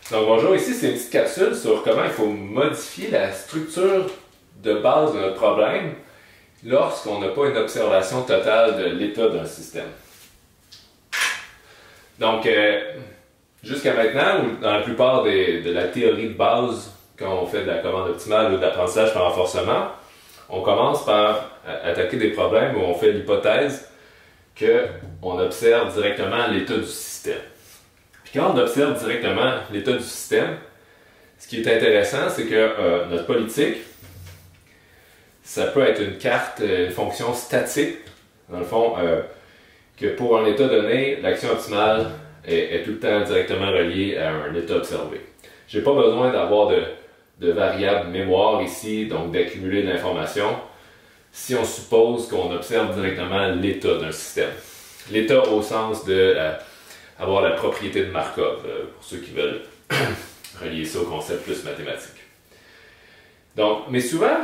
Donc bonjour, ici c'est une petite capsule sur comment il faut modifier la structure de base de notre problème lorsqu'on n'a pas une observation totale de l'état d'un système. Donc, jusqu'à maintenant, ou dans la plupart de la théorie de base, quand on fait de la commande optimale ou de l'apprentissage par renforcement, on commence par attaquer des problèmes où on fait l'hypothèse qu'on observe directement l'état du système. Puis quand on observe directement l'état du système, ce qui est intéressant, c'est que notre politique, ça peut être une carte, une fonction statique, dans le fond, que pour un état donné, l'action optimale est tout le temps directement reliée à un état observé. Je n'ai pas besoin d'avoir de variables mémoire ici, donc d'accumuler de l'information, si on suppose qu'on observe directement l'état d'un système. L'état au sens de avoir la propriété de Markov, pour ceux qui veulent relier ça au concept plus mathématique. Donc, mais souvent,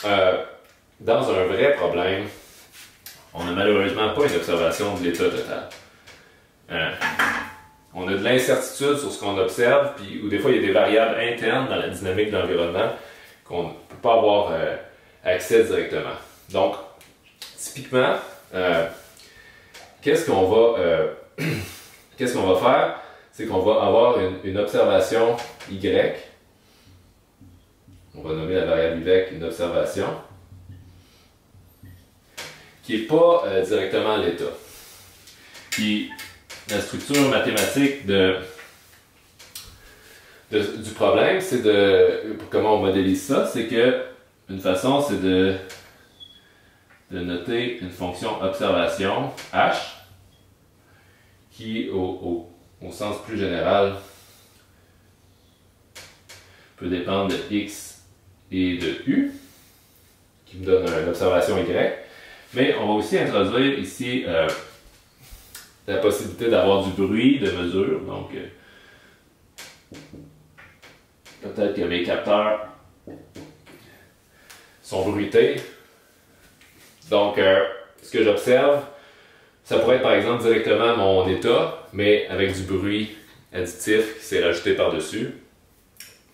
dans un vrai problème, on n'a malheureusement pas une observation de l'état total. On a de l'incertitude sur ce qu'on observe, ou des fois il y a des variables internes dans la dynamique de l'environnement qu'on ne peut pas avoir accès directement. Donc, typiquement, qu'est-ce qu'on va faire? C'est qu'on va avoir une observation Y. On va nommer la variable Y une observation qui n'est pas directement l'état. Puis la structure mathématique du problème, c'est comment on modélise ça, c'est que une façon, c'est de noter une fonction observation h qui, au sens plus général, peut dépendre de x et de u, qui me donne une observation y. Mais on va aussi introduire ici la possibilité d'avoir du bruit de mesure. Donc, peut-être que mes capteurs sont bruités. Donc, ce que j'observe, ça pourrait être par exemple directement mon état, mais avec du bruit additif qui s'est rajouté par-dessus.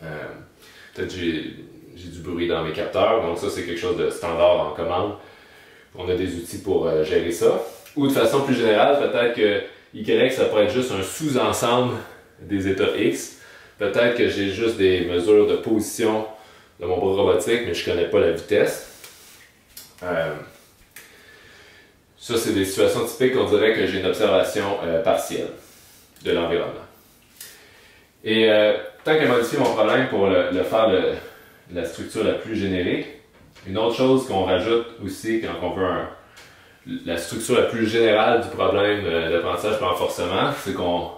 Peut-être que j'ai du bruit dans mes capteurs, donc ça c'est quelque chose de standard en commande. On a des outils pour gérer ça. Ou de façon plus générale, peut-être que Y, ça pourrait être juste un sous-ensemble des états X. Peut-être que j'ai juste des mesures de position de mon bras robotique, mais je ne connais pas la vitesse. Ça, c'est des situations typiques, on dirait que j'ai une observation partielle de l'environnement. Et tant qu'à modifier mon problème pour le faire la structure la plus générique, une autre chose qu'on rajoute aussi quand on veut la structure la plus générale du problème d'apprentissage par renforcement, c'est qu'on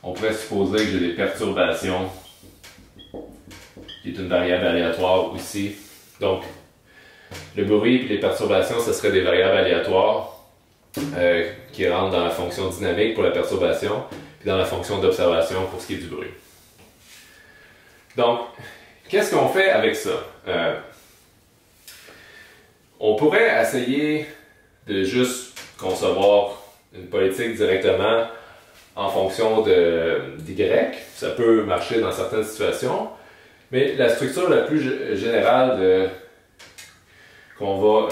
pourrait supposer que j'ai des perturbations, qui est une variable aléatoire aussi. Donc, le bruit et les perturbations, ce serait des variables aléatoires qui rentrent dans la fonction dynamique pour la perturbation, puis dans la fonction d'observation pour ce qui est du bruit. Donc, qu'est-ce qu'on fait avec ça? On pourrait essayer de juste concevoir une politique directement en fonction d'Y. Ça peut marcher dans certaines situations, mais la structure la plus générale qu'on va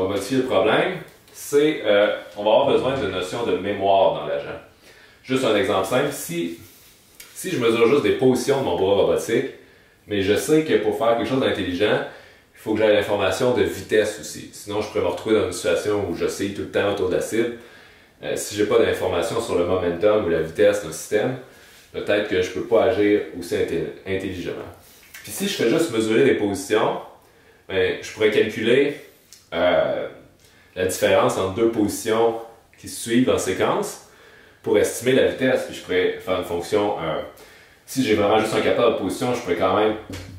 modifier le problème, c'est on va avoir besoin de notion de mémoire dans l'agent. Juste un exemple simple, si je mesure juste des positions de mon bras robotique, mais je sais que pour faire quelque chose d'intelligent, il faut que j'aie l'information de vitesse aussi. Sinon, je pourrais me retrouver dans une situation où j'oscille tout le temps autour de la cible. Si je n'ai pas d'information sur le momentum ou la vitesse d'un système, peut-être que je ne peux pas agir aussi intelligemment. Puis si je fais juste mesurer les positions, ben, je pourrais calculer la différence entre deux positions qui se suivent en séquence pour estimer la vitesse. Puis je pourrais faire une fonction. Si j'ai vraiment juste un capteur de position, je pourrais quand même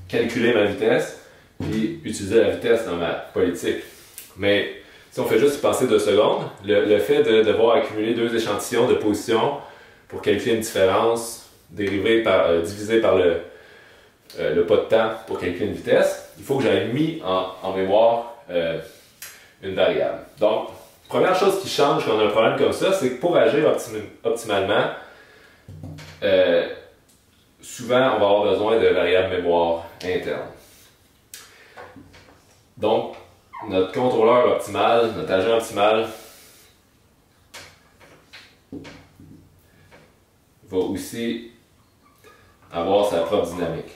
calculer ma vitesse puis utiliser la vitesse dans ma politique. Mais si on fait juste y passer 2 secondes, le fait de devoir accumuler 2 échantillons de position pour calculer une différence divisé par le pas de temps pour calculer une vitesse, il faut que j'aie mis en mémoire une variable. Donc, première chose qui change quand on a un problème comme ça, c'est que pour agir optimalement, souvent on va avoir besoin de variables mémoire internes. Donc, notre contrôleur optimal, notre agent optimal, va aussi avoir sa propre dynamique.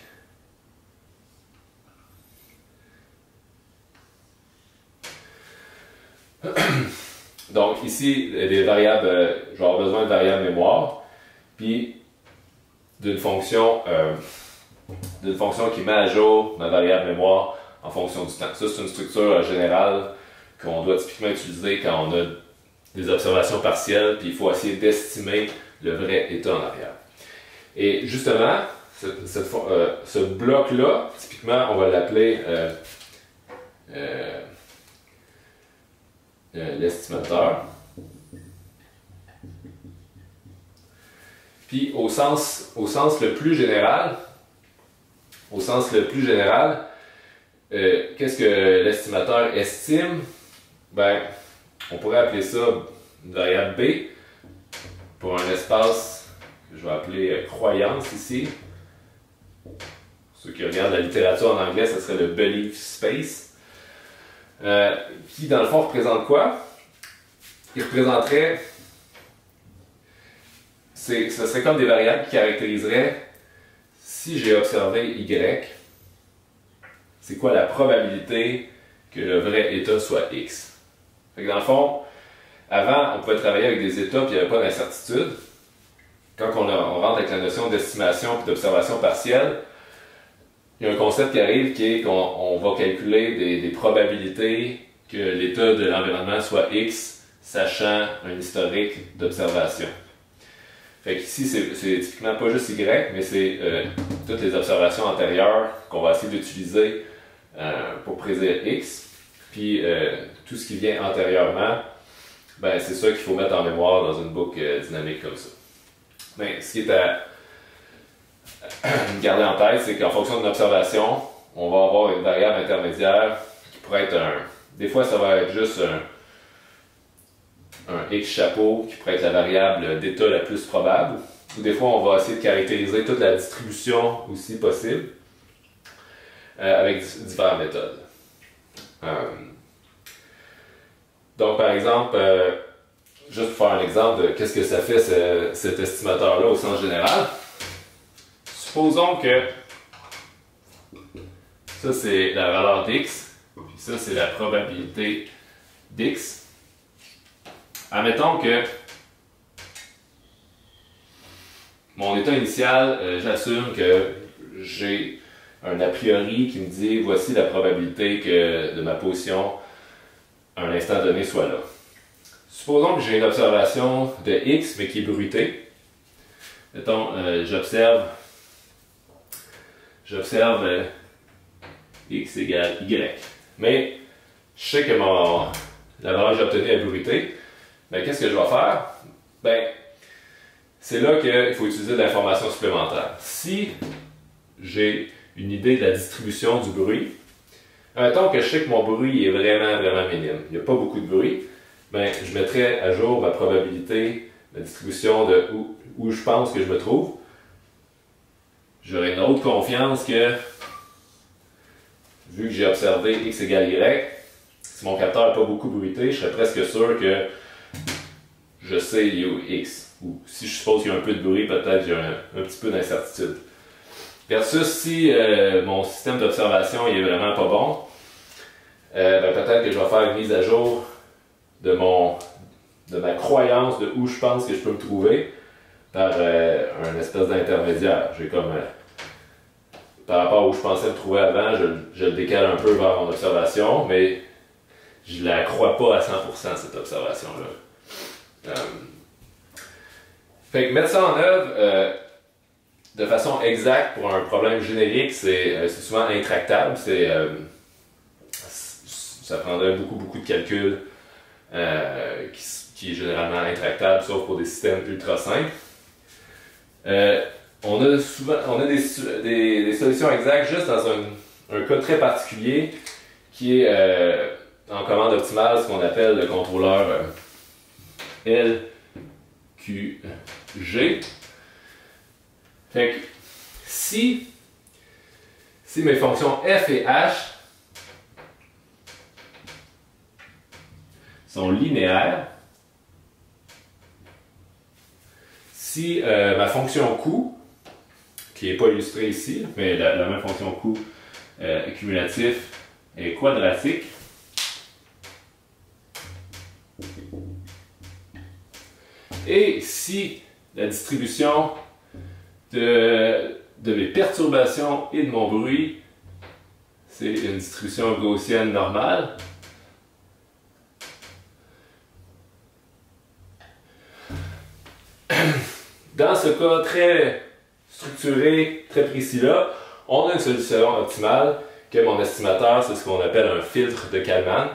Donc ici, les variables, je vais avoir besoin de variables mémoire, puis d'une fonction qui met à jour ma variable mémoire en fonction du temps. Ça, c'est une structure générale qu'on doit typiquement utiliser quand on a des observations partielles, puis il faut essayer d'estimer le vrai état en arrière. Et justement, ce bloc-là, typiquement, on va l'appeler l'estimateur. Puis au sens le plus général, qu'est-ce que l'estimateur estime? Ben, on pourrait appeler ça une variable B pour un espace que je vais appeler croyance ici. Ceux qui regardent la littérature en anglais, ce serait le belief space. Qui, dans le fond, représente quoi? Il représenterait... ce serait comme des variables qui caractériseraient si j'ai observé Y, c'est quoi la probabilité que le vrai état soit X. Fait que dans le fond, avant, on pouvait travailler avec des états et il n'y avait pas d'incertitude. Quand on rentre avec la notion d'estimation et d'observation partielle, il y a un concept qui arrive qui est qu'on va calculer des probabilités que l'état de l'environnement soit X, sachant un historique d'observation. Fait qu'ici, c'est typiquement pas juste Y, mais c'est toutes les observations antérieures qu'on va essayer d'utiliser pour prédire X. Puis tout ce qui vient antérieurement, ben, c'est ça qu'il faut mettre en mémoire dans une boucle dynamique comme ça. Mais ce qui est à garder en tête, c'est qu'en fonction d'une observation, on va avoir une variable intermédiaire qui pourrait être des fois, ça va être juste un X chapeau qui pourrait être la variable d'état la plus probable. Ou des fois, on va essayer de caractériser toute la distribution aussi possible avec diverses méthodes. Donc, par exemple, juste pour faire un exemple de qu'est-ce que ça fait cet estimateur-là au sens général. Supposons que ça, c'est la valeur d'X, puis ça, c'est la probabilité d'X. Admettons que mon état initial, j'assume que j'ai un a priori qui me dit voici la probabilité que de ma position à un instant donné soit là. Supposons que j'ai une observation de X mais qui est bruitée. Mettons, j'observe X égale Y. Mais je sais que la valeur que j'ai obtenue est bruitée. Ben, qu'est-ce que je vais faire? Ben, c'est là qu'il faut utiliser de l'information supplémentaire. Si j'ai une idée de la distribution du bruit, mettons que je sais que mon bruit est vraiment minime, il n'y a pas beaucoup de bruit, ben, je mettrai à jour ma probabilité, ma distribution de où je pense que je me trouve. J'aurai une autre confiance que, vu que j'ai observé X égale Y, si mon capteur n'est pas beaucoup bruité, je serais presque sûr que je sais il est où X. Ou si je suppose qu'il y a un peu de bruit, peut-être j'ai un petit peu d'incertitude. Versus si mon système d'observation est vraiment pas bon, ben peut-être que je vais faire une mise à jour de ma croyance de où je pense que je peux me trouver par un espèce d'intermédiaire. J'ai comme par rapport à où je pensais me trouver avant, je le décale un peu vers mon observation, mais je la crois pas à 100% cette observation-là. Fait que mettre ça en œuvre de façon exacte pour un problème générique, c'est souvent intractable. Ça prendrait beaucoup de calculs qui est généralement intractable, sauf pour des systèmes ultra simples. On a des solutions exactes juste dans un cas très particulier qui est en commande optimale, ce qu'on appelle le contrôleur LQG. Fait que Si mes fonctions f et h sont linéaires, si ma fonction coût, qui n'est pas illustrée ici, mais la même fonction coût cumulatif est quadratique, et si la distribution de mes perturbations et de mon bruit, c'est une distribution gaussienne normale, dans ce cas très structuré, très précis-là, on a une solution optimale que mon estimateur, c'est ce qu'on appelle un filtre de Kalman.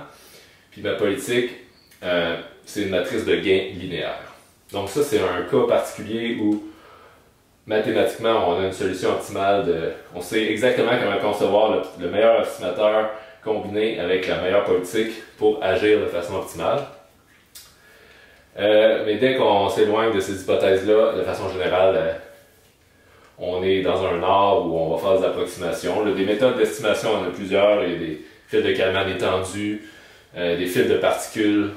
Puis ma politique, c'est une matrice de gain linéaire. Donc ça, c'est un cas particulier où mathématiquement, on a une solution optimale. On sait exactement comment concevoir le meilleur estimateur combiné avec la meilleure politique pour agir de façon optimale. Mais dès qu'on s'éloigne de ces hypothèses-là, de façon générale, on est dans un art où on va faire des approximations. Des méthodes d'estimation, on en a plusieurs. Il y a des fils de Kalman étendus, des fils de particules,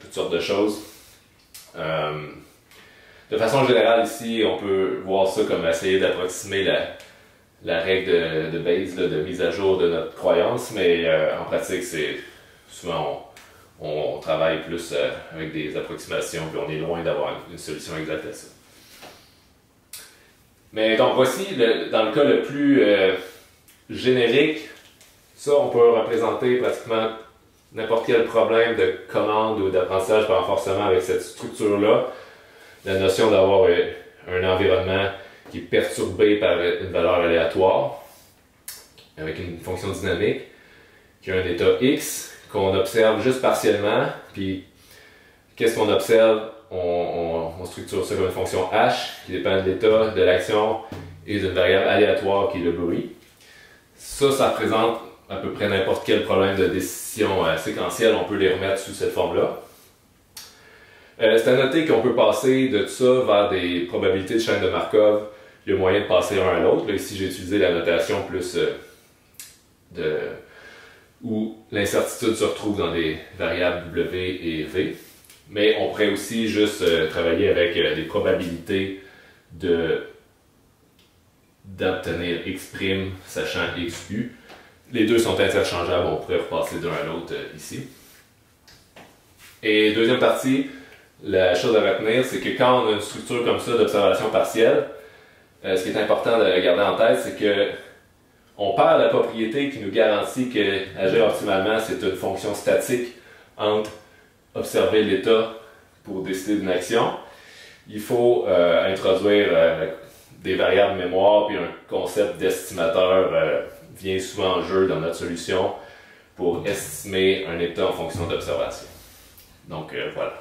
toutes sortes de choses. De façon générale, ici, on peut voir ça comme essayer d'approximer la règle de Bayes, de mise à jour de notre croyance, mais en pratique, c'est souvent on travaille plus avec des approximations, puis on est loin d'avoir une solution exacte à ça. Mais donc voici, dans le cas le plus générique, ça on peut représenter pratiquement n'importe quel problème de commande ou d'apprentissage par renforcement avec cette structure-là. La notion d'avoir un environnement qui est perturbé par une valeur aléatoire, avec une fonction dynamique, qui a un état x, qu'on observe juste partiellement, puis qu'est-ce qu'on observe? On structure ça comme une fonction h, qui dépend de l'état, de l'action, et d'une variable aléatoire qui est le bruit. Ça représente à peu près n'importe quel problème de décision séquentielle, on peut les remettre sous cette forme-là. C'est à noter qu'on peut passer de tout ça vers des probabilités de chaîne de Markov. Il y a moyen de passer un à l'autre. Ici, j'ai utilisé la notation plus où l'incertitude se retrouve dans des variables W et V. Mais on pourrait aussi juste travailler avec des probabilités d'obtenir x' sachant xu. Les deux sont interchangeables, on pourrait repasser d'un à l'autre ici. Et deuxième partie, la chose à retenir, c'est que quand on a une structure comme ça d'observation partielle, ce qui est important de garder en tête, c'est que on perd la propriété qui nous garantit que agir optimalement, c'est une fonction statique entre observer l'état pour décider d'une action. Il faut introduire des variables mémoire, puis un concept d'estimateur vient souvent en jeu dans notre solution pour estimer un état en fonction d'observation. Donc voilà.